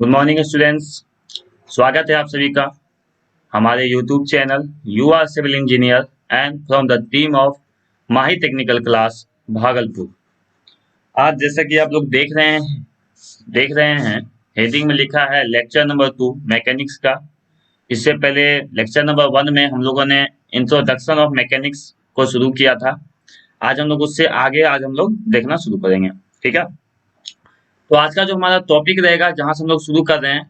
Good morning students. स्वागत है आप सभी का हमारे YouTube channel you are civil engineer and from the team of Mahi technical class Bhagalpur. आज जैसा कि आप लोग देख रहे हैं हेडिंग में लिखा है लेक्चर नंबर 2 मैकेनिक्स का। इससे पहले लेक्चर नंबर 1 में हम लोगों ने इंट्रोडक्शन ऑफ मैकेनिक्स को शुरू किया था। आज हम लोग उससे आगे आज हम लोग देखना शुरू करेंगे। ठीक है, तो आज का जो हमारा टॉपिक रहेगा जहां से हम लोग शुरू कर रहे हैं,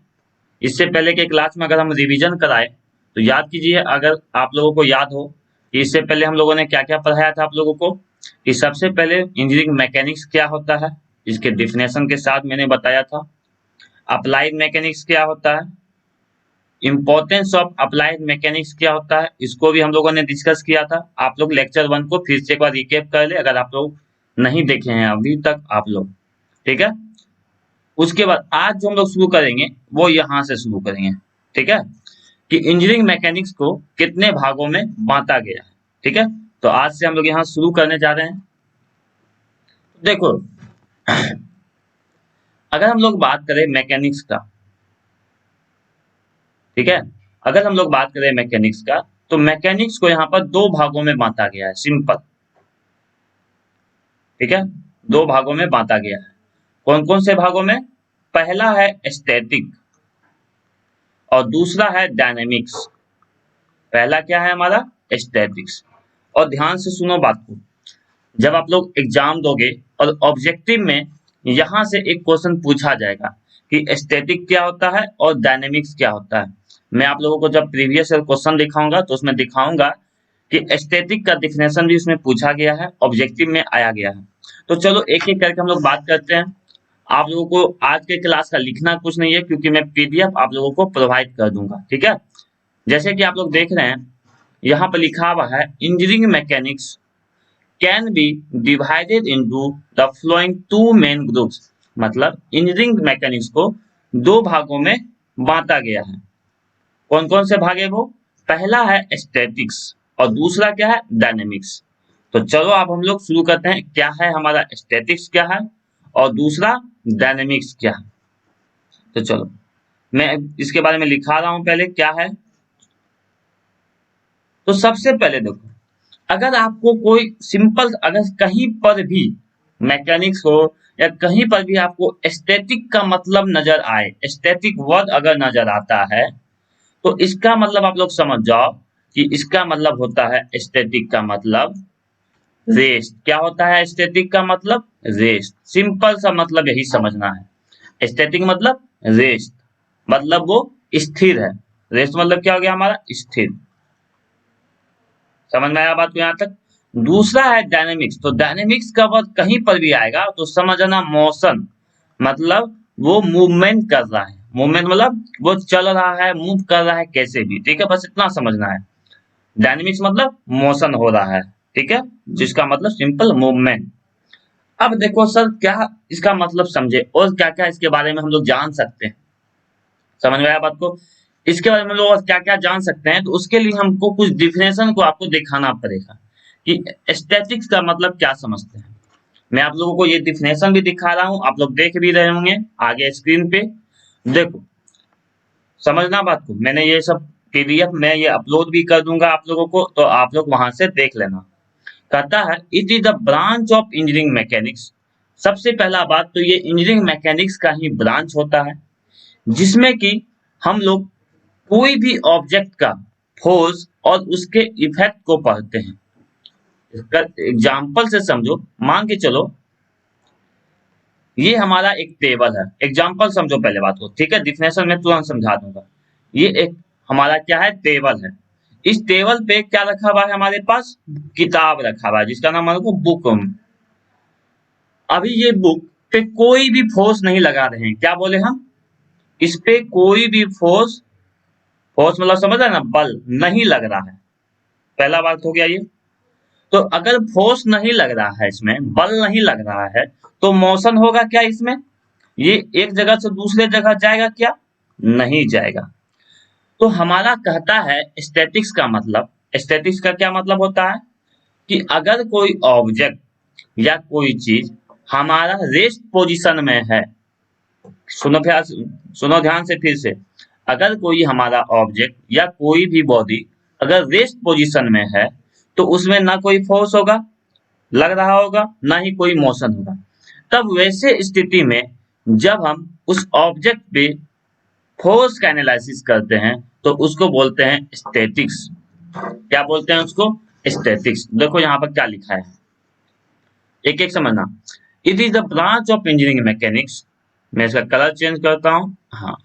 इससे पहले के क्लास में अगर हम रिवीजन कराए तो याद कीजिए, अगर आप लोगों को याद हो कि इससे पहले हम लोगों ने क्या क्या पढ़ाया था आप लोगों को कि सबसे पहले इंजीनियरिंग मैकेनिक्स क्या होता है, इसके डिफिनेशन के साथ मैंने बताया था। अप्लाइड मैकेनिक्स क्या होता है, इंपॉर्टेंस ऑफ अप्लाइड मैकेनिक्स क्या होता है, इसको भी हम लोगों ने डिस्कस किया था। आप लोग लेक्चर 1 को फिर से एक बार रिकेप कर ले अगर आप लोग नहीं देखे हैं अभी तक आप लोग। ठीक है, उसके बाद आज जो हम लोग शुरू करेंगे वो यहां से शुरू करेंगे। ठीक है, कि इंजीनियरिंग मैकेनिक्स को कितने भागों में बांटा गया है। ठीक है, तो आज से हम लोग यहाँ शुरू करने जा रहे हैं। देखो, अगर हम लोग बात करें मैकेनिक्स का, ठीक है, अगर हम लोग बात करें मैकेनिक्स का तो मैकेनिक्स को यहाँ पर 2 भागों में बांटा गया है, सिंपल। ठीक है, 2 भागों में बांटा गया है। कौन कौन से भागों में? पहला है स्टैटिक और दूसरा है डायनेमिक्स। पहला क्या है हमारा? स्टैटिक्स। और ध्यान से सुनो बात को, जब आप लोग एग्जाम दोगे और ऑब्जेक्टिव में यहां से एक क्वेश्चन पूछा जाएगा कि स्टैटिक क्या होता है और डायनेमिक्स क्या होता है, मैं आप लोगों को जब प्रीवियस क्वेश्चन दिखाऊंगा तो उसमें दिखाऊंगा कि स्टैटिक का डिफिनेशन भी उसमें पूछा गया है, ऑब्जेक्टिव में आया गया है। तो चलो एक एक करके हम लोग बात करते हैं। आप लोगों को आज के क्लास का लिखना कुछ नहीं है क्योंकि मैं पीडीएफ आप लोगों को प्रोवाइड कर दूंगा। ठीक है, जैसे कि आप लोग देख रहे हैं यहाँ पर लिखा हुआ है engineering mechanics can be divided into the flowing 2 main groups. मतलब इंजीनियरिंग मैकेनिक्स को 2 भागों में बांटा गया है। कौन कौन से भाग है वो? पहला है स्टैटिक्स और दूसरा क्या है? डायनेमिक्स। तो चलो अब हम लोग शुरू करते हैं, क्या है हमारा स्टैटिक्स क्या है और दूसरा डायनेमिक्स क्या है। तो चलो मैं इसके बारे में लिखा रहा हूं पहले क्या है। तो सबसे पहले देखो, अगर आपको कोई सिंपल, अगर कहीं पर भी मैकेनिक्स हो या कहीं पर भी आपको स्टैटिक का मतलब नजर आए, स्टैटिक वर्ड अगर नजर आता है तो इसका मतलब आप लोग समझ जाओ कि इसका मतलब होता है, स्टैटिक का मतलब रेस्ट। क्या होता है स्टैटिक का मतलब? रेस्ट। सिंपल सा मतलब यही समझना है। स्टैटिक मतलब रेस्ट, मतलब वो स्थिर है। रेस्ट मतलब क्या हो गया हमारा? स्थिर। समझ में आया बात को यहाँ तक? दूसरा है डायनेमिक्स। तो डायनेमिक्स का वर्ड कहीं पर भी आएगा तो समझना मोशन, मतलब वो मूवमेंट कर रहा है। मूवमेंट मतलब वो चल रहा है, मूव कर रहा है कैसे भी। ठीक है, बस इतना समझना है। डायनेमिक्स मतलब मोशन हो रहा है। ठीक है, जिसका मतलब सिंपल मूवमेंट। अब देखो सर, क्या इसका मतलब समझे और क्या क्या इसके बारे में हम लोग जान सकते हैं। समझ में आया बात को? इसके बारे में लोग क्या क्या जान सकते हैं, तो उसके लिए हमको कुछ डिफिनेशन को आपको दिखाना पड़ेगा कि स्टैटिक्स का मतलब क्या समझते हैं। मैं आप लोगों को ये डिफिनेशन भी दिखा रहा हूं, आप लोग देख भी रहे होंगे आगे स्क्रीन पे। देखो, समझना बात को, मैंने ये सब पीडीएफ में ये अपलोड भी कर दूंगा आप लोगों को, तो आप लोग वहां से देख लेना। कहता है it is the branch of engineering mechanics. सबसे पहला बात तो ये इंजीनियरिंग मैकेनिक्स का ही ब्रांच होता है जिसमें कि हम लोग कोई भी ऑब्जेक्ट का फोर्स और उसके इफेक्ट को पढ़ते हैं। इसका एग्जाम्पल से समझो, मान के चलो ये हमारा एक टेबल है। एग्जाम्पल समझो पहले बात को, ठीक है, डिफिनेशन में तुरंत समझा दूंगा। ये एक हमारा क्या है? टेबल है। इस टेबल पे क्या रखा हुआ है? हमारे पास किताब रखा हुआ है जिसका नाम है बुक। अभी ये बुक पे कोई भी फोर्स नहीं लगा रहे हैं। क्या बोले हम? इस पे कोई भी फोर्स, फोर्स मतलब समझ रहे ना, बल नहीं लग रहा है। पहला बात हो गया ये। तो अगर फोर्स नहीं लग रहा है, इसमें बल नहीं लग रहा है, तो मोशन होगा क्या इसमें? ये एक जगह से दूसरे जगह जाएगा क्या? नहीं जाएगा। तो हमारा कहता है स्टैटिक्स का मतलब, स्टैटिक्स का क्या मतलब होता है कि अगर कोई ऑब्जेक्ट या कोई चीज हमारा रेस्ट पोजीशन में है, सुनो ध्यान से फिर से। अगर कोई हमारा ऑब्जेक्ट या कोई भी बॉडी अगर रेस्ट पोजीशन में है तो उसमें ना कोई फोर्स होगा लग रहा होगा, ना ही कोई मोशन होगा। तब वैसे स्थिति में जब हम उस ऑब्जेक्ट पे फोर्स का एनालिसिस करते हैं तो उसको बोलते हैं स्टैटिक्स। क्या बोलते हैं उसको? स्टैटिक्स। देखो यहाँ पर क्या लिखा है, एक एक समझना। It is the branch of engineering mechanics, मैं इसका कलर चेंज करता हूँ, हाँ,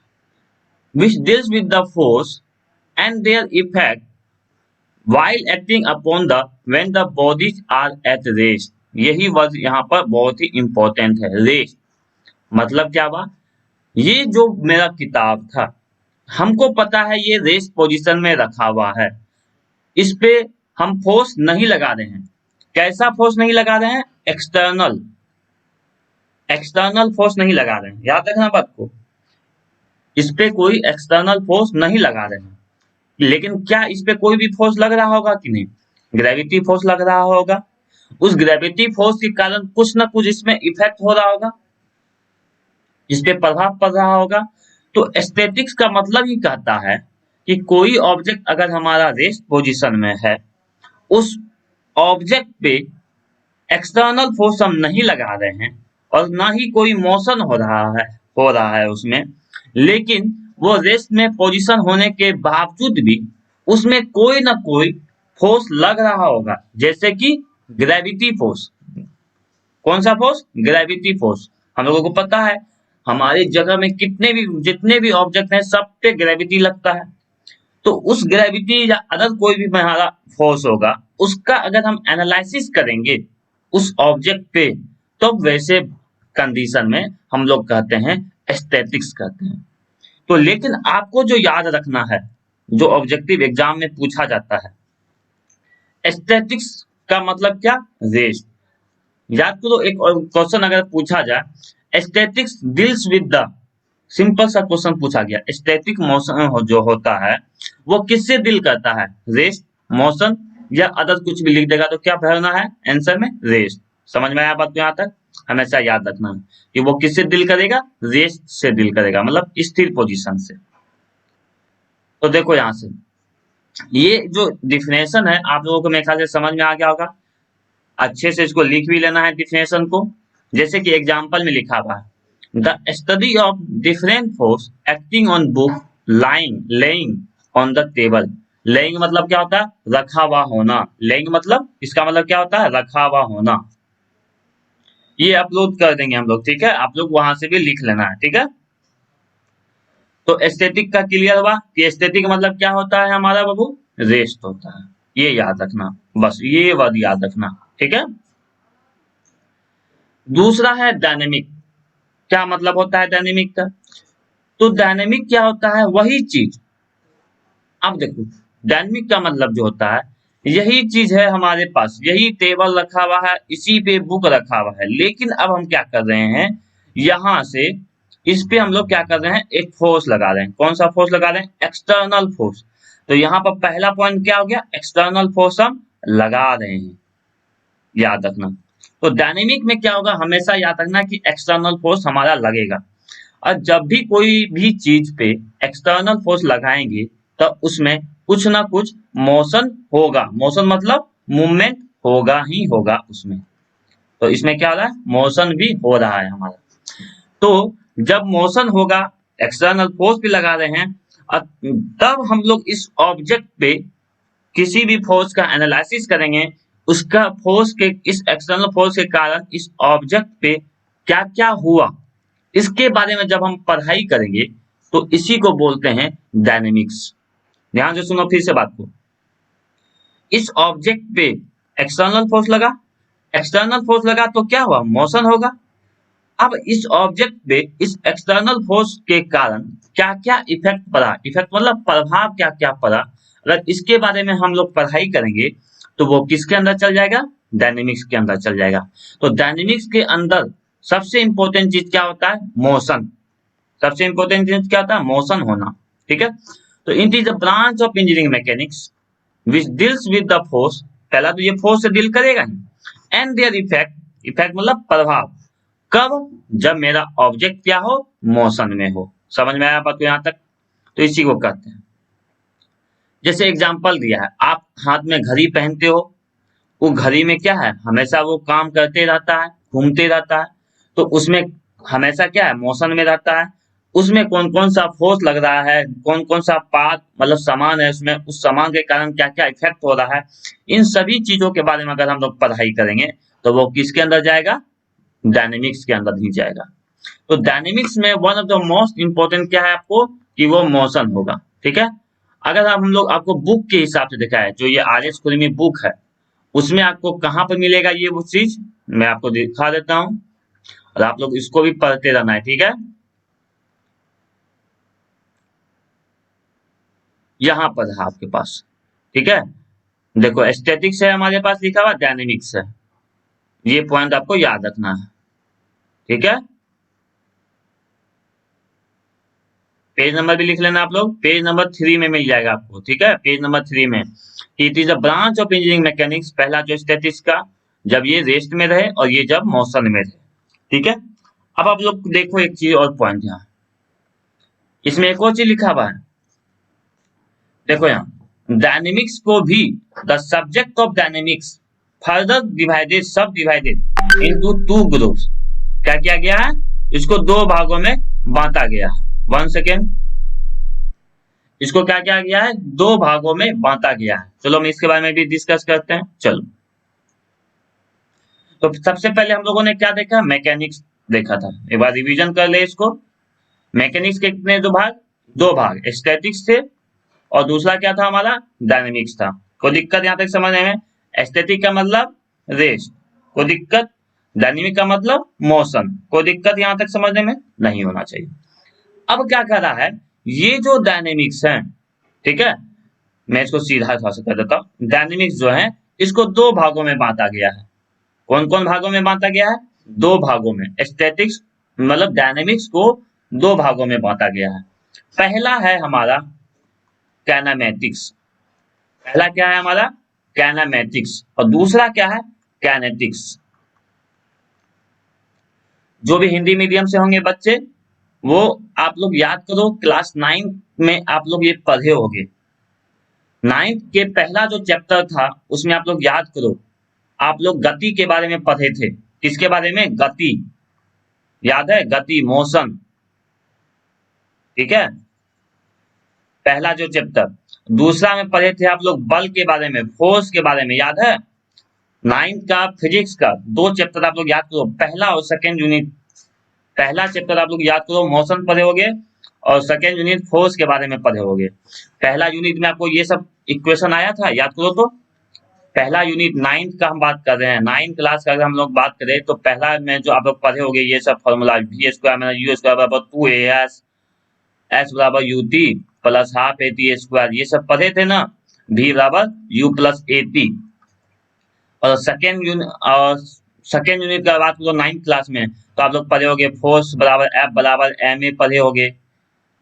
which deals with the force and their effect while acting upon the when the bodies are at rest। यही वर्ड यहाँ पर बहुत ही इंपॉर्टेंट है, रेस्ट। मतलब क्या हुआ, ये जो मेरा किताब था हमको पता है ये रेस्ट पोजीशन में रखा हुआ है, इस पे हम फोर्स नहीं लगा रहे हैं। कैसा फोर्स नहीं लगा रहे हैं? एक्सटर्नल, एक्सटर्नल फोर्स नहीं लगा रहे हैं, याद रखना बात को। इस पे कोई एक्सटर्नल फोर्स नहीं लगा रहे हैं, लेकिन क्या इस पे कोई भी फोर्स लग रहा होगा कि नहीं? ग्रेविटी फोर्स लग रहा होगा। उस ग्रेविटी फोर्स के कारण कुछ ना कुछ इसमें इफेक्ट हो रहा होगा, इस पे प्रभाव पड़ रहा होगा। तो एस्थेटिक्स का मतलब ही कहता है कि कोई ऑब्जेक्ट अगर हमारा रेस्ट पोजीशन में है, उस ऑब्जेक्ट पे एक्सटर्नल फोर्स हम नहीं लगा रहे हैं और ना ही कोई मोशन हो रहा है उसमें, लेकिन वो रेस्ट में पोजीशन होने के बावजूद भी उसमें कोई ना कोई फोर्स लग रहा होगा, जैसे कि ग्रेविटी फोर्स। कौन सा फोर्स? Gravity force. हम लोगों को पता है हमारी जगह में जितने भी ऑब्जेक्ट हैं सब पे ग्रेविटी लगता है। तो उस ग्रेविटी या अदर कोई भी हमारा फोर्स होगा, उसका अगर हम एनालिसिस करेंगे उस ऑब्जेक्ट पे, तो वैसे कंडीशन में हम लोग कहते हैं एस्थेटिक्स कहते हैं। तो लेकिन आपको जो याद रखना है, जो ऑब्जेक्टिव एग्जाम में पूछा जाता है, एस्थेटिक्स का मतलब क्या? रेस्ट। याद करो, एक क्वेश्चन अगर पूछा जाए, aesthetics deals with the, simple सा क्वेश्चन पूछा गया, एस्थेटिक मोशन जो होता है वो किससे डील करता है? रेस्ट, मोशन या अदर कुछ भी लिख देगा तो क्या भरना है आंसर में? रेस्ट। समझ में आया बात को? यहाँ तक हमेशा याद रखना है कि वो किससे डील करेगा? रेस्ट से डील करेगा, मतलब स्थिर पोजीशन से। तो देखो यहाँ से ये जो डिफिनेशन है आप लोगों को मेरे ख्याल से समझ में आ गया होगा। अच्छे से इसको लिख भी लेना है डिफिनेशन को, जैसे कि एग्जाम्पल में लिखा हुआ है, the study of different force acting on book laying on the table. Laying मतलब क्या होता है? रखा हुआ होना। लेइंग मतलब, इसका मतलब क्या होता है? रखा हुआ होना। ये अपलोड कर देंगे हम लोग, ठीक है? आप लोग वहां से भी लिख लेना है, ठीक है? तो एस्थेटिक का क्लियर हुआ कि एस्थेटिक मतलब क्या होता है हमारा बाबू? रेस्ट होता है। ये याद रखना, बस ये वर्ड याद रखना, ठीक है? दूसरा है डायनेमिक। क्या मतलब होता है डायनेमिक का? तो डायनेमिक क्या होता है? वही चीज, अब देखो डायनेमिक का मतलब जो होता है, यही चीज है हमारे पास, यही टेबल रखा हुआ है, इसी पे बुक रखा हुआ है, लेकिन अब हम क्या कर रहे हैं, यहां से इस पे हम लोग क्या कर रहे हैं? एक फोर्स लगा रहे हैं। कौन सा फोर्स लगा रहे हैं? External force. तो यहाँ पर पहला पॉइंट क्या हो गया? एक्सटर्नल फोर्स हम लगा रहे हैं, याद रखना। तो डायनेमिक में क्या होगा? हमेशा याद रखना कि एक्सटर्नल फोर्स हमारा लगेगा, और जब भी कोई भी चीज पे एक्सटर्नल फोर्स लगाएंगे तो उसमें कुछ ना कुछ मोशन होगा। मोशन मतलब मूवमेंट होगा ही होगा उसमें। तो इसमें क्या हो रहा है? मोशन भी हो रहा है हमारा। तो जब मोशन होगा, एक्सटर्नल फोर्स भी लगा रहे हैं, और तब हम लोग इस ऑब्जेक्ट पे किसी भी फोर्स का एनालिसिस करेंगे, उसका फोर्स के, इस एक्सटर्नल फोर्स के कारण इस ऑब्जेक्ट पे क्या क्या हुआ, इसके बारे में जब हम पढ़ाई करेंगे तो इसी को बोलते हैं डायनेमिक्स। ध्यान से सुनो फिर से बात को। इस ऑब्जेक्ट पे एक्सटर्नल फोर्स लगा, एक्सटर्नल फोर्स लगा तो क्या हुआ? मोशन होगा। अब इस ऑब्जेक्ट पे इस एक्सटर्नल फोर्स के कारण क्या क्या इफेक्ट पड़ा, इफेक्ट मतलब प्रभाव क्या क्या पड़ा, अगर इसके बारे में हम लोग पढ़ाई करेंगे तो वो किसके अंदर चल जाएगा? डायनेमिक्स के अंदर चल जाएगा। तो डायनेमिक्स के अंदर सबसे इंपॉर्टेंट चीज क्या होता है? मोशन। सबसे इंपॉर्टेंट चीज क्या होता है? मोशन होना, ठीक है? तो it is a branch of engineering mechanics which deals with the force. पहला तो ये फोर्स से डील करेगा ही, एंड देयर इफेक्ट, इफेक्ट मतलब प्रभाव, कब? जब मेरा ऑब्जेक्ट क्या हो? मोशन में हो। समझ में आया बात को यहां तक? तो इसी को कहते हैं। जैसे एग्जांपल दिया है, आप हाथ में घड़ी पहनते हो, वो घड़ी में क्या है? हमेशा वो काम करते रहता है, घूमते रहता है, तो उसमें हमेशा क्या है? मोशन में रहता है। उसमें कौन कौन सा फोर्स लग रहा है, कौन कौन सा पार्ट मतलब सामान है उसमें, उस सामान के कारण क्या क्या इफेक्ट हो रहा है, इन सभी चीजों के बारे में अगर हम लोग पढ़ाई करेंगे तो वो किसके अंदर जाएगा? डायनेमिक्स के अंदर ही जाएगा। तो डायनेमिक्स में one of the most important क्या है आपको? कि वो मोशन होगा। ठीक है। अगर हम लोग आपको बुक के हिसाब से देखा है, जो ये आर एस खुरमी बुक है, उसमें आपको कहाँ पर मिलेगा ये वो चीज, मैं आपको दिखा देता हूं, और आप लोग इसको भी पढ़ते रहना है। ठीक है। यहाँ पर है आपके पास। ठीक है। देखो स्टैटिक्स है हमारे पास लिखा हुआ, डायनेमिक्स है, ये पॉइंट आपको याद रखना है। ठीक है। पेज नंबर भी लिख लेना आप लोग, पेज नंबर 3 में मिल जाएगा आपको। ठीक है। पेज नंबर 3 में it is a branch of engineering mechanics, पहला जो स्टैटिक्स का, जब ये रेस्ट में रहे और ये जब मोशन में रहे। ठीक है। अब आप लोग देखो एक चीज और पॉइंट, यहाँ इसमें एक और चीज लिखा हुआ है। देखो यहाँ डायनेमिक्स को भी the subject of dynamics further divided सब डिवाइडेड इनटू टू ग्रुप्स, क्या किया गया है? इसको दो भागों में बांटा गया है। वन सेकेंड, इसको क्या किया गया है? दो भागों में बांटा गया है। चलो हम इसके बारे में भी डिस्कस करते हैं। चलो, तो सबसे पहले हम लोगों ने क्या देखा? मैकेनिक्स देखा था। एक बार रिवीजन कर ले इसको। मैकेनिक्स के कितने दो भाग? दो भाग, स्टैटिक्स थे और दूसरा क्या था हमारा? डायनेमिक्स था। कोई दिक्कत यहाँ तक समझने में? स्टैटिक का मतलब रेस्ट, कोई दिक्कत? डायनेमिक का मतलब मोशन, कोई दिक्कत यहाँ तक समझने में? नहीं होना चाहिए। अब क्या कर रहा है, ये जो डायनेमिक्स है, ठीक है, मैं इसको सीधा थोड़ा सा कर देता हूँ। डायनेमिक्स जो है इसको दो भागों में बांटा गया है। कौन कौन भागों में बांटा गया है? दो भागों में। स्टैटिक्स मतलब डायनेमिक्स को दो भागों में बांटा गया है। पहला है हमारा कैनामेटिक्स, पहला क्या है हमारा? कैनामेटिक्स, और दूसरा क्या है? कैनेटिक्स। जो भी हिंदी मीडियम से होंगे बच्चे, वो आप लोग याद करो, क्लास 9 में आप लोग ये पढ़े होंगे। 9th के पहला जो चैप्टर था उसमें आप लोग याद करो, आप लोग गति के बारे में पढ़े थे। किसके बारे में? गति, याद है? गति, मोशन। ठीक है, पहला जो चैप्टर। दूसरा में पढ़े थे आप लोग बल के बारे में, फोर्स के बारे में, याद है? 9th का फिजिक्स का दो चैप्टर आप लोग याद करो, पहला और सेकेंड यूनिट। पहला चैप्टर आप लोग याद करो मोशन पढ़े होगे, और सेकेंड यूनिट फोर्स के बारे में पढ़े होगे। पहला यूनिट में आपको ये सब इक्वेशन आया था, याद करो तो। पहला यूनिट 9th का हम बात कर रहे हैं, 9th क्लास का अगर हम लोग बात करें तो पहला में जो आप लोग पढ़े होंगे ये सब formula, v square minus u square बराबर 2as, एस बराबर u t plus half a t square, ये सब पढ़े थे ना। v बराबर u प्लस एटी। और सेकेंड यूनिट का बात करो 9th क्लास में, तो आप लोग पढ़े होंगे फोर्स बराबर एफ बराबर एम ए पढ़े होंगे।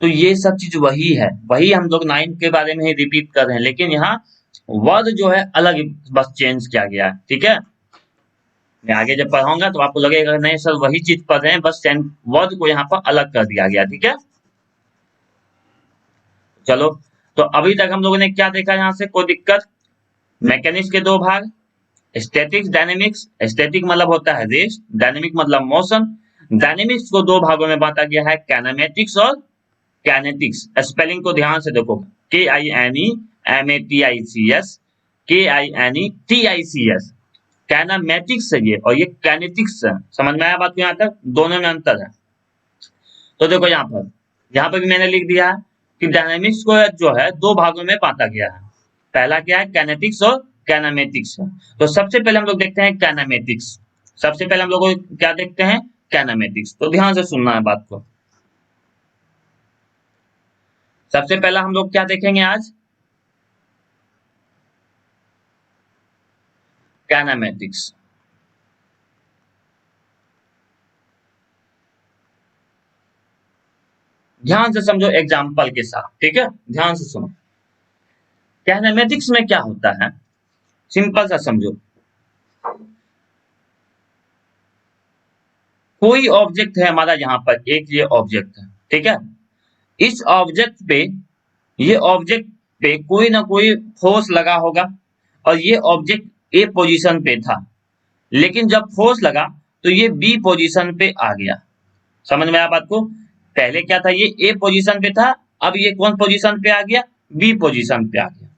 तो ये सब चीज वही है, वही हम लोग 9th के बारे में ही रिपीट कर रहे हैं, लेकिन यहाँ वर्ड जो है अलग बस चेंज किया गया है। ठीक है, मैं आगे जब पढ़ाऊंगा तो आपको लगेगा नहीं सर वही चीज पढ़ रहे हैं, बस वर्ड को यहाँ पर अलग कर दिया गया। ठीक है, चलो, तो अभी तक हम लोगों ने क्या देखा यहाँ से? कोई दिक्कत? मैकेनिक्स के दो भाग, स्टैटिक्स, डायनेमिक्स। स्टैटिक मतलब होता है रेस्ट, डायनेमिक मतलब मोशन। डायनेमिक्स को दो भागों में बांटा गया है, कैनामेटिक्स और कैनेटिक्स। स्पेलिंग को ध्यान से देखो, KINEMATICS, KINETICS, कैनामेटिक्स है ये, और ये कैनेटिक्स है। समझ में आया बात को यहाँ तक? दोनों में अंतर है। तो देखो यहाँ पर भी मैंने लिख दिया है कि डायनेमिक्स को जो है दो भागों में बांटा गया है। पहला क्या है? कैनेटिक्स और कैनामेटिक्स है। तो सबसे पहले हम लोग देखते हैं कैनामेटिक्स। सबसे पहले हम लोग क्या देखते हैं? कैनामेटिक्स। तो ध्यान से सुनना है बात को। सबसे पहला हम लोग क्या देखेंगे आज? कैनामेटिक्स। ध्यान से समझो एग्जाम्पल के साथ, ठीक है? ध्यान से सुनो। कैनामेटिक्स में क्या होता है, सिंपल सा समझो। कोई ऑब्जेक्ट है हमारा यहाँ पर, एक ये ऑब्जेक्ट है, ठीक है। इस ऑब्जेक्ट पे, ये ऑब्जेक्ट पे कोई ना कोई फोर्स लगा होगा और ये ऑब्जेक्ट ए पोजीशन पे था, लेकिन जब फोर्स लगा तो ये बी पोजीशन पे आ गया। समझ में आया बात को? पहले क्या था, ये ए पोजीशन पे था, अब ये कौन पोजीशन पे आ गया, बी पोजीशन पे आ गया,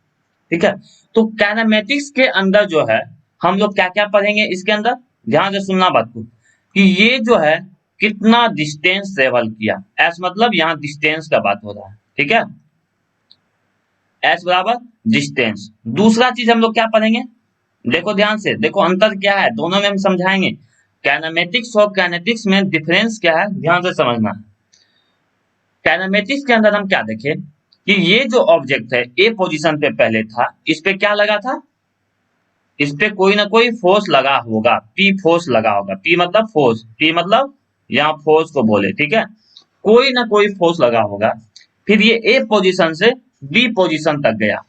ठीक है। तो काइनेमेटिक्स के अंदर जो है हम लोग क्या क्या पढ़ेंगे इसके अंदर, ध्यान से सुनना बात को, कि ये जो है कितना डिस्टेंस ट्रेवल किया, एस मतलब यहाँ डिस्टेंस का बात हो रहा है, ठीक है, एस बराबर डिस्टेंस। दूसरा चीज हम लोग क्या पढ़ेंगे, देखो ध्यान से, देखो अंतर क्या है दोनों में हम समझाएंगे। काइनेमेटिक्स और काइनेटिक्स में डिफरेंस क्या है, ध्यान से समझना है। काइनेमेटिक्स के अंदर हम क्या देखें कि ये जो ऑब्जेक्ट है ए पोजीशन पे पहले था, इस पे क्या लगा था, इस पे कोई ना कोई फोर्स लगा होगा, पी फोर्स लगा होगा, पी मतलब फोर्स, पी मतलब यहाँ फोर्स को बोले, ठीक है, कोई ना कोई फोर्स लगा होगा, फिर ये ए पोजीशन से बी पोजीशन तक गया।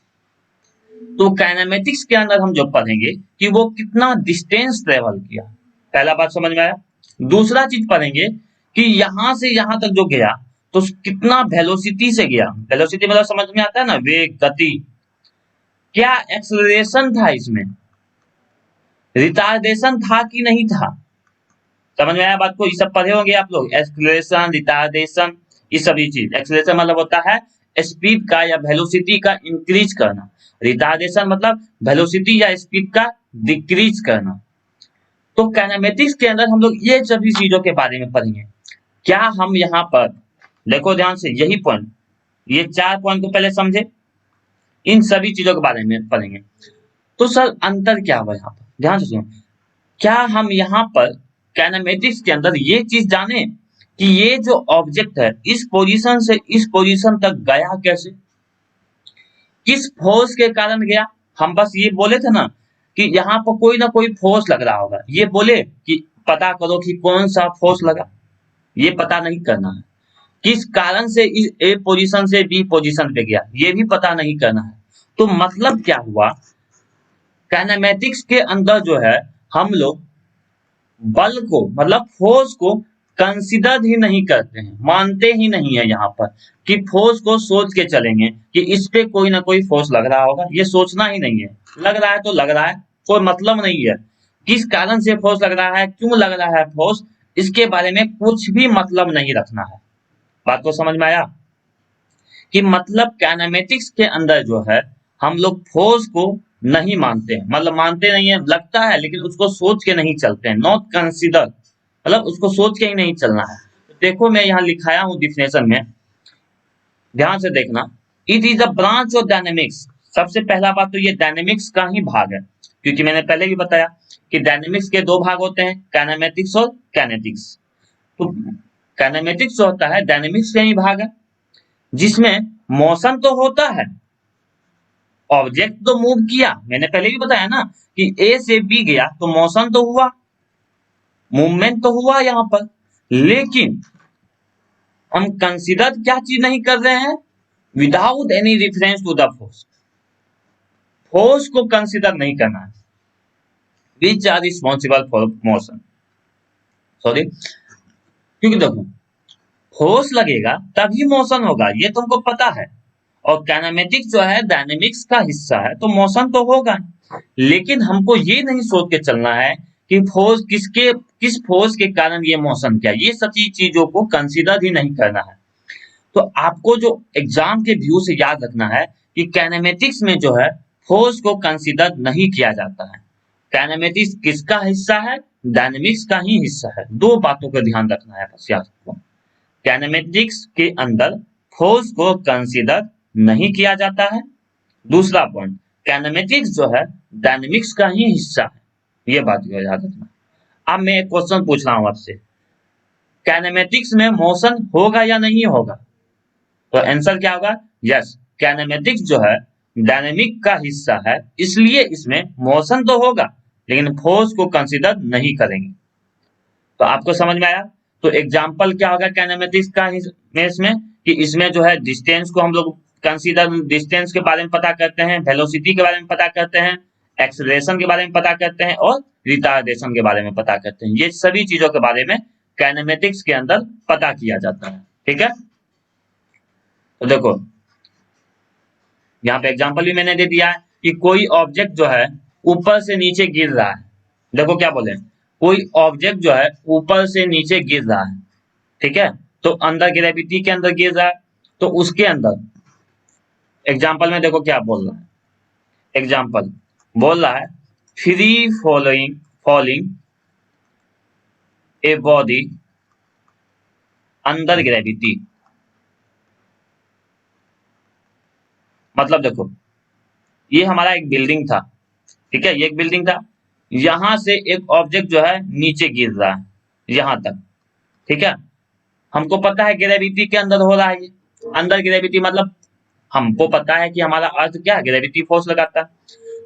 तो काइनेमेटिक्स के अंदर हम जो पढ़ेंगे कि वो कितना डिस्टेंस ट्रेवल किया, पहला बात समझ में आया। दूसरा चीज पढ़ेंगे कि यहां से यहां तक जो गया तो कितना वेलोसिटी से गया, वेलोसिटी मतलब समझ में आता है ना, वेग, गति, क्या एक्सेलरेशन था इसमें, रिटार्डेशन था कि नहीं था, समझ में आया बात को? ये सब पढ़े होंगे आप लोग, एक्सेलरेशन, रिटार्डेशन, ये सभी चीज। एक्सेलरेशन मतलब होता है स्पीड का या वेलोसिटी का इंक्रीज करना, रिटार्डेशन मतलब वेलोसिटी या स्पीड का डिक्रीज करना। तो काइनेमेटिक्स के अंदर हम लोग ये सभी चीजों के बारे में पढ़ेंगे। क्या हम यहाँ पर देखो ध्यान से, यही पॉइंट, ये 4 पॉइंट को पहले समझे, इन सभी चीजों के बारे में पढ़ेंगे। तो सर अंतर क्या हुआ यहाँ पर, ध्यान से सुनो, क्या हम यहाँ पर काइनेमेटिक्स के अंदर ये चीज जाने कि ये जो ऑब्जेक्ट है इस पोजीशन से इस पोजीशन तक गया कैसे, किस फोर्स के कारण गया। हम बस ये बोले थे ना कि यहाँ पर कोई ना कोई फोर्स लग रहा होगा, ये बोले कि पता करो कि कौन सा फोर्स लगा, ये पता नहीं करना है। किस कारण से इस ए पोजीशन से बी पोजीशन पे गया, ये भी पता नहीं करना है। तो मतलब क्या हुआ, काइनेमेटिक्स के अंदर जो है हम लोग बल को मतलब फोर्स को कंसिडर ही नहीं करते हैं, मानते ही नहीं है यहाँ पर कि फोर्स को सोच के चलेंगे कि इस पे कोई ना कोई फोर्स लग रहा होगा, ये सोचना ही नहीं है, लग रहा है तो लग रहा है, कोई मतलब नहीं है किस कारण से फोर्स लग रहा है, क्यों लग रहा है फोर्स, इसके बारे में कुछ भी मतलब नहीं रखना है। बात को समझ में आया कि मतलब काइनेमेटिक्स के अंदर जो है हम लोग फोर्स को नहीं मानते हैं, मतलब मानते नहीं है, लगता है लेकिन उसको सोच के नहीं चलते हैं, नॉट कंसिडर मतलब उसको सोच के ही नहीं चलना है। देखो मैं यहाँ लिखाया हूँ डिफिनेशन में, ध्यान से देखना, it is a branch of dynamics. सबसे पहला बात तो ये डायनेमिक्स का ही भाग है, क्योंकि मैंने पहले भी बताया कि डायनेमिक्स के 2 भाग होते हैं, काइनेमेटिक्स और काइनेटिक्स। तो काइनेमेटिक्स जो होता है डायनेमिक्स का ही भाग है, जिसमें मोशन तो होता है, ऑब्जेक्ट तो मूव किया, मैंने पहले भी बताया ना कि ए से बी गया तो मोशन तो हुआ, मूवमेंट तो हुआ यहाँ पर, लेकिन हम कंसीडर क्या चीज नहीं कर रहे हैं, without any reference to the force, force को कंसीडर नहीं करना है, which are responsible for motion, sorry, क्योंकि देखो फोर्स लगेगा तभी मोशन होगा, ये तुमको पता है, और काइनेमेटिक्स जो है डायनेमिक्स का हिस्सा है तो मोशन तो होगा, लेकिन हमको ये नहीं सोच के चलना है कि फोर्स किस फोर्स के कारण ये मोशन किया, ये सभी चीजों को कंसीडर ही नहीं करना है। तो आपको जो एग्जाम के व्यू से याद रखना है कि काइनेमेटिक्स में जो है फोर्स को कंसीडर नहीं किया जाता है, काइनेमेटिक्स किसका हिस्सा है, डायनेमिक्स का ही हिस्सा है। 2 बातों का ध्यान रखना है बस याद रखो, काइनेमेटिक्स के अंदर फोर्स को कंसीडर नहीं किया जाता है, दूसरा पॉइंट काइनेमेटिक्स जो है डायनेमिक्स का ही हिस्सा है, ये बात याद रखना। अब मैं एक क्वेश्चन पूछ रहा हूं आपसे, काइनेमेटिक्स में मोशन होगा या नहीं होगा, तो आंसर क्या होगा, यस, काइनेमेटिक्स जो है डायनेमिक का हिस्सा है, इसलिए इसमें मोशन तो होगा लेकिन फोर्स को कंसीडर नहीं करेंगे। तो आपको समझ में आया, तो एग्जाम्पल क्या होगा काइनेमेटिक्स का इसमें कि इसमें जो है डिस्टेंस को हम लोग कंसीडर, डिस्टेंस के बारे में पता करते हैं, वेलोसिटी के बारे में पता करते हैं, एक्सेलरेशन के बारे में पता करते हैं और रिटार्डेशन के बारे में पता करते हैं, ये सभी चीजों के बारे में कैनेमेटिक्स के अंदर पता किया जाता है। ठीक है, तो देखो यहाँ पे एग्जांपल भी मैंने दे दिया है कि कोई ऑब्जेक्ट जो है ऊपर से नीचे गिर रहा है। देखो क्या बोले, कोई ऑब्जेक्ट जो है ऊपर से नीचे गिर रहा है, ठीक है, तो अंदर ग्रेविटी के अंदर गिर रहा है, तो उसके अंदर एग्जांपल में देखो क्या बोल रहा है। एग्जांपल बोल रहा है free following falling a body under gravity. मतलब देखो ये हमारा एक बिल्डिंग था, ठीक है, ये एक बिल्डिंग था, यहां से एक ऑब्जेक्ट जो है नीचे गिर रहा है यहां तक, ठीक है, हमको पता है ग्रेविटी के अंदर हो रहा है ये, अंदर ग्रेविटी मतलब हमको पता है कि हमारा अर्थ क्या है, ग्रेविटी फोर्स लगाता है,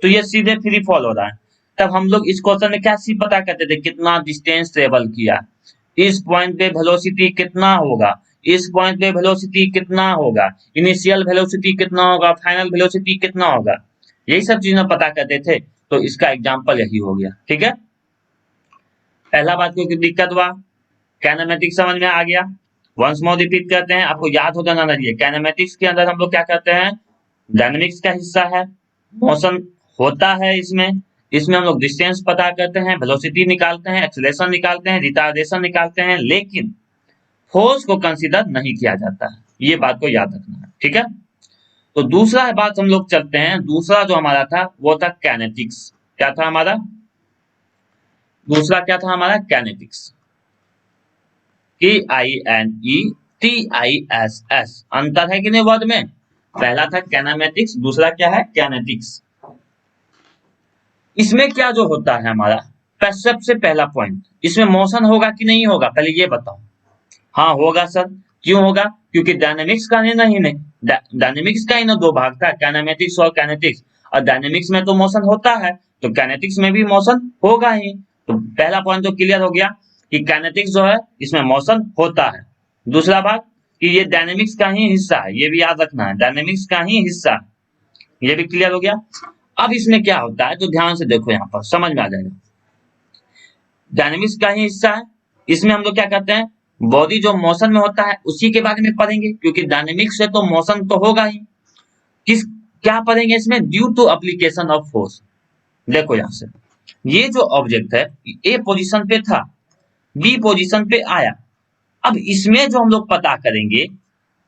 तो ये सीधे फ्री फॉल हो रहा है। तब हम लोग इस क्वेश्चन में क्या सी पता करते थे, कितना डिस्टेंस ट्रेवल किया, इस पॉइंट पे वेलोसिटी कितना होगा, इस पॉइंट पे वेलोसिटी कितना होगा, इनिशियल वेलोसिटी कितना होगा, फाइनल वेलोसिटी कितना होगा, यही सब चीजें पता करते थे। तो इसका एग्जांपल यही हो गया। ठीक है, पहला बात को दिक्कत हुआ, कैनेमेटिक्स समझ में आ गया। वंस मोर रिपीट करते हैं, आपको याद हो जाना चाहिए कैनेमेटिक्स के अंदर हम लोग क्या करते हैं, डायनेमिक्स का हिस्सा है, मोशन होता है इसमें, इसमें हम लोग डिस्टेंस पता करते हैं, वेलोसिटी निकालते हैं, एक्सेलरेशन निकालते हैं, रिटार्डेशन निकालते हैं, लेकिन फोर्स को कंसीडर नहीं किया जाता है, ये बात को याद रखना है। ठीक है, तो दूसरा बात हम लोग चलते हैं, दूसरा जो हमारा था वो था कैनेटिक्स। क्या था हमारा दूसरा, क्या था हमारा कैनेटिक्स, KINETISS, अंतर है कि नहीं वर्ड में, पहला था कैनामेटिक्स, दूसरा क्या है कैनेटिक्स। इसमें क्या जो होता है हमारा, सबसे पहला पॉइंट, इसमें मोशन होगा कि नहीं होगा, पहले ये बताओ। हाँ होगा सर, क्यों होगा, क्योंकि डायनेमिक्स का नहीं डायनेमिक्स का ही ना दो भाग था, कैनामेटिक्स और कैनेटिक्स, और डायनेमिक्स में तो मोशन होता है, तो कैनेटिक्स में भी मोशन होगा ही। तो पहला पॉइंट तो क्लियर हो गया कि कैनेटिक्स जो है इसमें मोशन होता है। दूसरा बात कि ये डायनेमिक्स का ही हिस्सा है, ये भी याद रखना है, डायनेमिक्स का ही हिस्सा है, ये भी क्लियर हो गया। अब इसमें क्या होता है, तो ध्यान से देखो, यहाँ पर समझ में आ जाएगा। डायनेमिक्स का ही हिस्सा है, इसमें हम लोग क्या करते हैं, बॉडी जो मोशन में होता है उसी के बारे में पढ़ेंगे, क्योंकि डायनेमिक्स से तो मोशन तो होगा ही। किस क्या पढ़ेंगे इसमें, due to application of force. देखो यहाँ से, ये जो ऑब्जेक्ट है ए पोजीशन पे था, बी पोजीशन पे आया, अब इसमें जो हम लोग पता करेंगे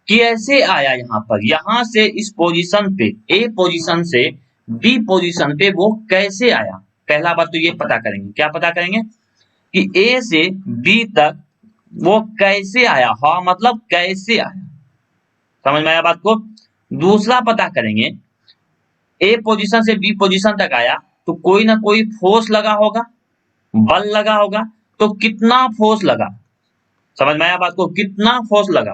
कि कैसे आया, यहाँ पर यहां से इस पोजीशन पे, ए पोजीशन से बी पोजीशन पे वो कैसे आया, पहला बात तो ये पता करेंगे। क्या पता करेंगे कि ए से बी तक वो कैसे आया, हाँ मतलब कैसे आया, समझ में आया बात को। दूसरा पता करेंगे, ए पोजीशन से बी पोजीशन तक आया तो कोई ना कोई फोर्स लगा होगा, बल लगा होगा, तो कितना फोर्स लगा, समझ में आया बात को, कितना फोर्स लगा,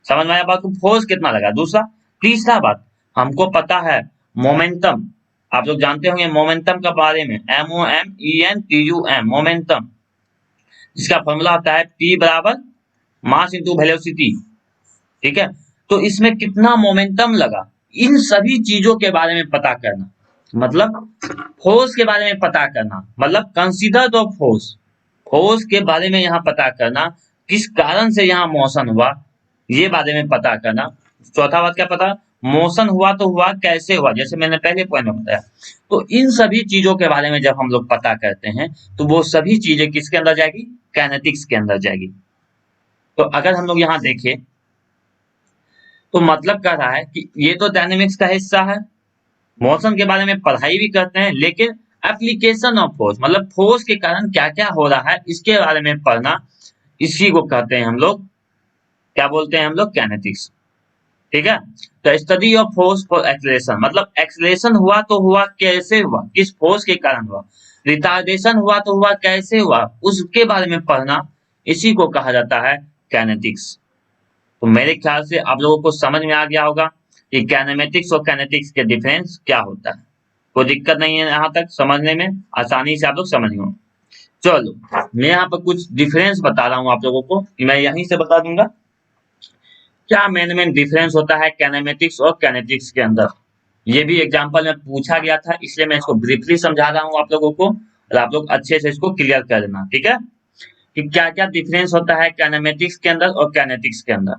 समझ में आया बात को, फोर्स कितना लगा। दूसरा, तीसरा बात हमको पता है मोमेंटम, आप लोग जानते होंगे मोमेंटम के बारे में, MOMENTUM, मोमेंटम, जिसका फॉर्मूला होता है P बराबर मास इंटू वेलोसिटी। ठीक है, तो इसमें कितना मोमेंटम लगा, इन सभी चीजों के बारे में पता करना, मतलब फोर्स के बारे में पता करना, मतलब कंसीडर द फोर्स, फोर्स के बारे में यहाँ पता करना, किस कारण से यहाँ मोशन हुआ, ये बारे में पता करना। चौथा बात क्या पता, मोशन हुआ तो हुआ कैसे हुआ, जैसे मैंने पहले पॉइंट में बताया। तो इन सभी चीजों के बारे में जब हम लोग पता करते हैं तो वो सभी चीजें किसके अंदर जाएगी, कैनेटिक्स के अंदर जाएगी। तो अगर हम लोग यहाँ देखें तो मतलब कह रहा है कि ये तो डायनेमिक्स का हिस्सा है, मोशन के बारे में पढ़ाई भी करते हैं, लेकिन एप्लीकेशन ऑफ फोर्स, मतलब फोर्स के कारण क्या क्या हो रहा है इसके बारे में पढ़ना, इसी को कहते हैं हम लोग, क्या बोलते हैं हम लोग, कैनेटिक्स। ठीक है, तो study of force for acceleration, मतलब एक्सेलरेशन हुआ तो हुआ कैसे हुआ, किस फोर्स के कारण हुआ, रिटार्डेशन हुआ तो हुआ कैसे हुआ, उसके बारे में पढ़ना, इसी को कहा जाता है कैनेटिक्स। तो मेरे ख्याल से आप लोगों को समझ में आ गया होगा कि कैनेमेटिक्स और कैनेटिक्स के डिफरेंस क्या होता है। कोई दिक्कत नहीं है, यहाँ तक समझने में आसानी से आप लोग समझ गए। चलो मैं यहाँ पर कुछ डिफरेंस बता रहा हूँ आप लोगों को, मैं यहीं से बता दूंगा क्या मेन डिफरेंस होता है कैनेमेटिक्स और कैनेटिक्स के अंदर। ये भी एग्जांपल में पूछा गया था, इसलिए मैं इसको ब्रीफली समझा रहा हूँ आप लोगों को, और आप लोग अच्छे से इसको क्लियर कर देना। ठीक है, कि क्या क्या डिफरेंस होता है काइनेमेटिक्स के अंदर और काइनेटिक्स के अंदर।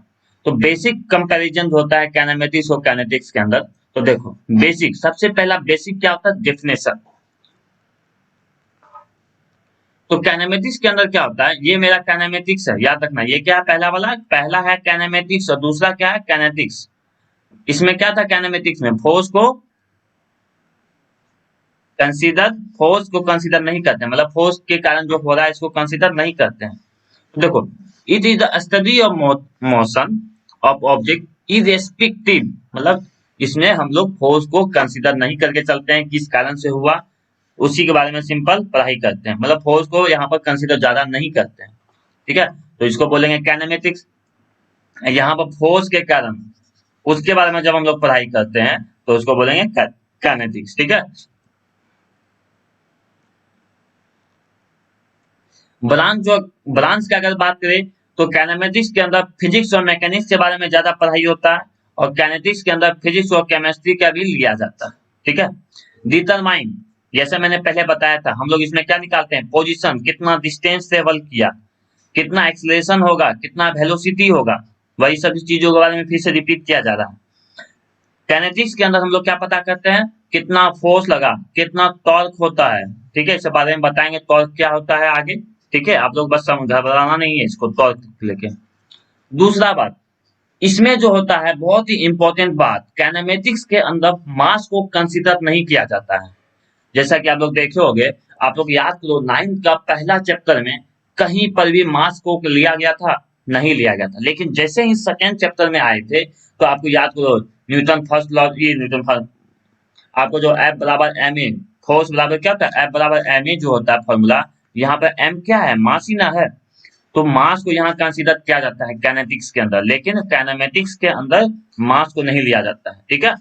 तो बेसिक कंपैरिजन होता है काइनेमेटिक्स और काइनेटिक्स के अंदर। तो देखो बेसिक, सबसे पहला बेसिक क्या होता है, डेफिनेशन। तो काइनेमेटिक्स के अंदर क्या होता है, ये मेरा काइनेमेटिक्स है, याद रखना ये क्या है, पहला वाला, पहला है काइनेमेटिक्स और दूसरा क्या है, काइनेटिक्स। इसमें क्या था, काइनेमेटिक्स में फोर्स को कंसीडर, फोर्स को कंसीडर नहीं करते हैं, मतलब फोर्स के कारण जो हो रहा है इसको कंसीडर नहीं करते हैं। तो देखो, it is the study of motion of object irrespective, मतलब इसमें हम लोग फोर्स को कंसीडर नहीं करके चलते हैं, किस कारण से हुआ उसी के बारे में सिंपल पढ़ाई करते हैं, मतलब फोर्स को यहाँ पर कंसीडर ज्यादा नहीं करते हैं। ठीक है, तो इसको बोलेंगे काइनेमेटिक्स। यहाँ पर फोर्स के कारण उसके बारे में जब हम लोग पढ़ाई करते हैं तो उसको बोलेंगे काइनेटिक्स। ठीक है, ब्रांच की अगर बात करें तो काइनेमेटिक्स के अंदर फिजिक्स और मैकेनिक्स के बारे में ज्यादा पढ़ाई होता है, और काइनेटिक्स के अंदर फिजिक्स और केमिस्ट्री का भी लिया जाता है। ठीक है, डिटरमाइन, जैसे मैंने पहले बताया था, हम लोग इसमें क्या निकालते हैं, पोजीशन, कितना डिस्टेंस ट्रेवल किया, कितना एक्सेलरेशन होगा, कितना वेलोसिटी होगा, वही सभी चीजों के बारे में फिर से रिपीट किया जा रहा है। काइनेटिक्स के अंदर हम लोग क्या पता करते हैं, कितना फोर्स लगा, कितना टॉर्क होता है। ठीक है, इस बारे में बताएंगे टॉर्क क्या होता है आगे। ठीक है, आप लोग बस घबराना नहीं है इसको टॉर्क लेके। दूसरा बात, इसमें जो होता है बहुत ही इंपॉर्टेंट बात, काइनेमेटिक्स के अंदर मास को कंसीडर नहीं किया जाता है। जैसा कि आप लोग देखे होंगे, आप लोग याद करो 9th का पहला चैप्टर में कहीं पर भी मास को लिया गया था, नहीं लिया गया था, लेकिन जैसे ही सेकेंड चैप्टर में आए थे तो आपको याद करो, न्यूटन फर्स्ट लॉ, ये न्यूटन फर्स्ट, आपको जो F बराबर एम ए, फोर्स बराबर क्या होता है, F बराबर एम ए जो होता है फॉर्मूला, यहाँ पर m क्या है, मास ही ना है, तो मास को यहाँ कंसीडर किया जाता है काइनेटिक्स के अंदर, लेकिन काइनेमेटिक्स के अंदर मास को नहीं लिया जाता है। ठीक है,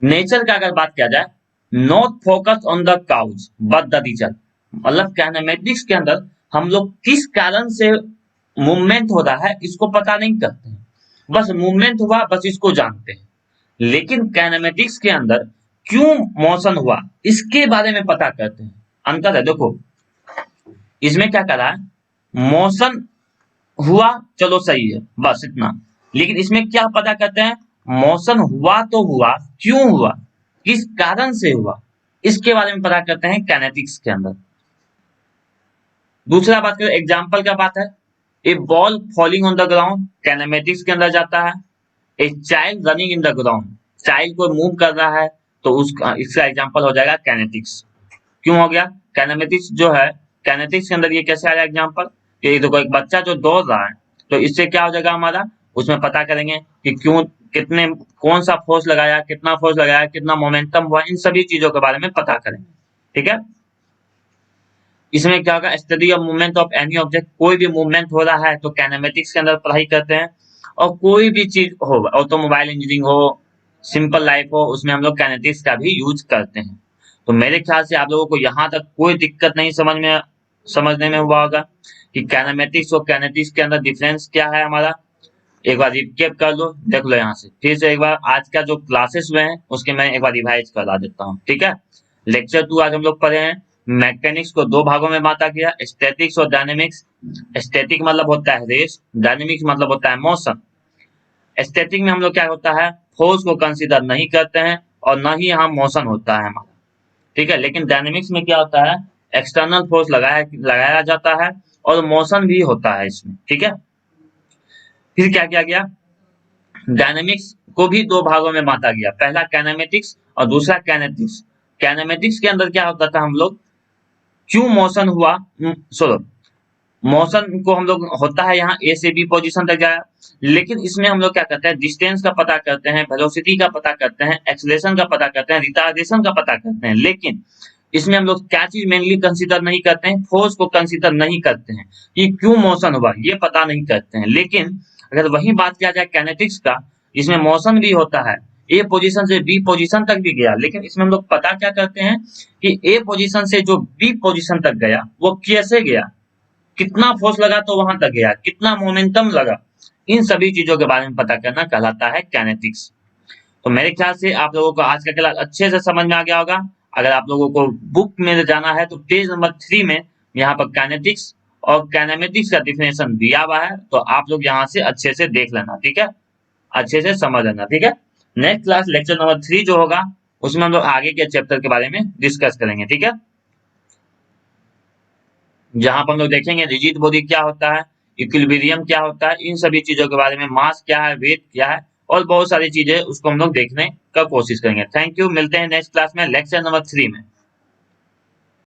नेचर का अगर बात किया जाए, not focus on the cause but the result, मतलब काइनेमेटिक्स के अंदर हम लोग किस कारण से मूवमेंट हो रहा है इसको पता नहीं करते हैं, बस मूवमेंट हुआ बस इसको जानते हैं। लेकिन काइनेमेटिक्स के अंदर क्यों मोशन हुआ इसके बारे में पता करते हैं। अंतर है, देखो इसमें क्या करा है, मोशन हुआ चलो सही है बस इतना, लेकिन इसमें क्या पता करते हैं, मोशन हुआ तो हुआ, क्यों हुआ, किस कारण से हुआ, इसके बारे में पता करते हैं काइनेटिक्स के अंदर। दूसरा बात करें, एग्जाम्पल क्या बात है, a ball falling on the ground kinematics के अंदर जाता है, a child running in the ground, child को मूव कर रहा है तो उसका इसका एग्जाम्पल हो जाएगा काइनेटिक्स। क्यों हो गया, काइनेमेटिक्स जो है, काइनेटिक्स के अंदर ये कैसे आ जाएगा एग्जाम्पल, कि देखो एक बच्चा जो दौड़ रहा है तो इससे क्या हो जाएगा हमारा, उसमें पता करेंगे कि क्यों, कितने, कौन सा फोर्स लगाया, कितना फोर्स लगाया, कितना मोमेंटम हुआ, इन सभी चीजों के बारे में पता करेंगे। ठीक है, इसमें क्या होगा, study of movement of any object, कोई भी मूवमेंट हो रहा है तो काइनेमेटिक्स के अंदर पढ़ाई करते हैं, और कोई भी चीज हो, ऑटोमोबाइल इंजीनियरिंग हो, सिंपल लाइफ हो, उसमें हम लोग काइनेटिक्स का भी यूज करते हैं। तो मेरे ख्याल से आप लोगों को यहाँ तक कोई दिक्कत नहीं समझने में हुआ होगा कि काइनेमेटिक्स और काइनेटिक्स के अंदर डिफरेंस क्या है हमारा। एक बार रिकेप कर लो, देख लो यहाँ से फिर से एक बार, आज का जो क्लासेस हुए हैं उसके मैं एक बार रिवाइज करा देता हूँ। ठीक है, लेक्चर 2 आज हम लोग पढ़े हैं, मैकेनिक्स को 2 भागों में बांटा गया, स्टैटिक्स और डायनेमिक्स। स्टैटिक मतलब होता है रेस, डायनेमिक्स मतलब होता है मोशन। स्टैटिक में हम लोग क्या होता है, फोर्स को कंसीडर नहीं करते हैं और न ही यहाँ मोशन होता है हमारा। ठीक है, लेकिन डायनेमिक्स में क्या होता है, एक्सटर्नल फोर्स लगाया जाता है और मोशन भी होता है इसमें। ठीक है, फिर क्या किया गया, डायनेमिक्स को भी 2 भागों में बांटा गया, पहला काइनेमेटिक्स और दूसरा काइनेटिक्स। काइनेमेटिक्स के अंदर क्या होता था, हम लोग क्यों मोशन हुआ, सॉरी, मोशन को हम लोग होता है यहाँ ए से बी पोजीशन तक जाया, लेकिन इसमें हम लोग क्या करते हैं, डिस्टेंस का पता करते हैं, वेलोसिटी का पता करते हैं, एक्सेलरेशन का पता करते हैं, रिटार्डेशन का पता करते हैं, लेकिन इसमें हम लोग क्या चीज मेनली कंसीडर नहीं करते हैं, फोर्स को कंसीडर नहीं करते हैं, कि क्यों मोशन हुआ ये पता नहीं करते हैं। लेकिन अगर वही बात किया जाए काइनेटिक्स का, इसमें मोशन भी होता है, ए पोजीशन से बी पोजीशन तक भी गया, लेकिन इसमें हम लोग पता क्या करते हैं कि ए पोजीशन से जो बी पोजीशन तक गया वो कैसे गया, कितना फोर्स लगा तो वहां तक गया, कितना मोमेंटम लगा, इन सभी चीजों के बारे में पता करना कहलाता है काइनेटिक्स। तो मेरे ख्याल से आप लोगों को आज का क्लास अच्छे से समझ में आ गया होगा। अगर आप लोगों को बुक में जाना है तो पेज नंबर 3 में यहाँ पर काइनेटिक्स और काइनेमेटिक्स का डिफिनेशन दिया हुआ है, तो आप लोग यहाँ से अच्छे से देख लेना, ठीक है, अच्छे से समझ लेना, ठीक है। नेक्स्ट क्लास लेक्चर नंबर 3 जो होगा उसमें हम लोग आगे के चैप्टर के बारे में डिस्कस करेंगे, ठीक है, जहां पर हम लोग देखेंगे रिजिड बॉडी क्या होता है, इक्विलिब्रियम क्या होता है, इन सभी चीजों के बारे में, मास क्या है, वेट क्या है, और बहुत सारी चीजें उसको हम लोग देखने का कोशिश करेंगे। थैंक यू, मिलते हैं नेक्स्ट क्लास में लेक्चर नंबर 3 में।